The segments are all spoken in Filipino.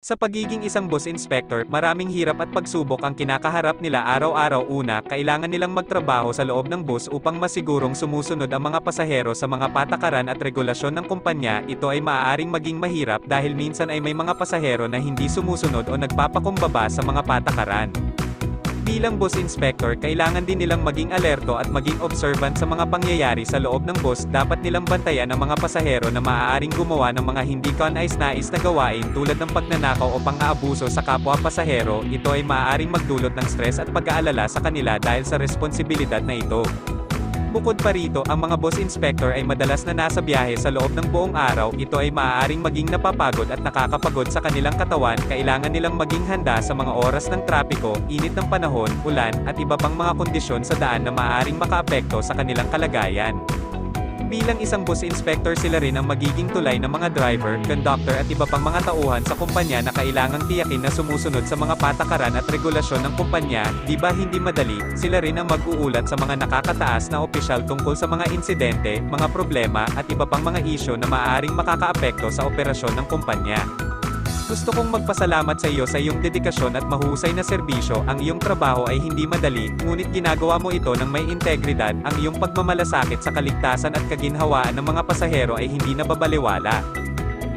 Sa pagiging isang bus inspector, maraming hirap at pagsubok ang kinakaharap nila araw-araw. Una, kailangan nilang magtrabaho sa loob ng bus upang masigurong sumusunod ang mga pasahero sa mga patakaran at regulasyon ng kumpanya. Ito ay maaaring maging mahirap dahil minsan ay may mga pasahero na hindi sumusunod o nagpapakumbaba sa mga patakaran. Bilang bus inspector, kailangan din nilang maging alerto at maging observant sa mga pangyayari sa loob ng bus. Dapat nilang bantayan ang mga pasahero na maaaring gumawa ng mga hindi kanais-nais na gawain tulad ng pagnanakaw o pang-aabuso sa kapwa pasahero. Ito ay maaaring magdulot ng stress at pag-aalala sa kanila dahil sa responsibilidad na ito. Bukod pa rito, ang mga bus inspector ay madalas na nasa biyahe sa loob ng buong araw. Ito ay maaaring maging napapagod at nakakapagod sa kanilang katawan. Kailangan nilang maging handa sa mga oras ng trapiko, init ng panahon, ulan, at iba pang mga kondisyon sa daan na maaaring makaapekto sa kanilang kalagayan. Bilang isang bus inspector, sila rin ang magiging tulay ng mga driver, conductor at iba pang mga tauhan sa kumpanya na kailangang tiyakin na sumusunod sa mga patakaran at regulasyon ng kumpanya. Di ba hindi madali? Sila rin ang mag-uulat sa mga nakakataas na opisyal tungkol sa mga insidente, mga problema, at iba pang mga isyu na maaaring makakaapekto sa operasyon ng kumpanya. Gusto kong magpasalamat sa iyo sa iyong dedikasyon at mahusay na serbisyo. Ang iyong trabaho ay hindi madali, ngunit ginagawa mo ito ng may integridad. Ang iyong pagmamalasakit sa kaligtasan at kaginhawaan ng mga pasahero ay hindi nababalewala.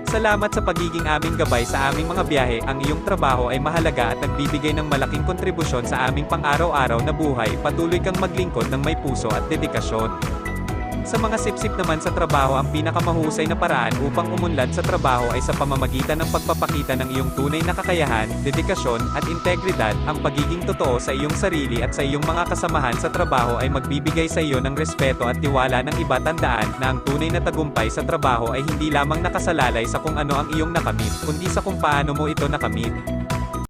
Salamat sa pagiging aming gabay sa aming mga biyahe. Ang iyong trabaho ay mahalaga at nagbibigay ng malaking kontribusyon sa aming pang-araw-araw na buhay. Patuloy kang maglingkod ng may puso at dedikasyon. Sa mga sipsip naman sa trabaho, ang pinakamahusay na paraan upang umunlad sa trabaho ay sa pamamagitan ng pagpapakita ng iyong tunay na kakayahan, dedikasyon, at integridad. Ang pagiging totoo sa iyong sarili at sa iyong mga kasamahan sa trabaho ay magbibigay sa iyo ng respeto at tiwala ng iba. Tandaan na ang tunay na tagumpay sa trabaho ay hindi lamang nakasalalay sa kung ano ang iyong nakamit, kundi sa kung paano mo ito nakamit.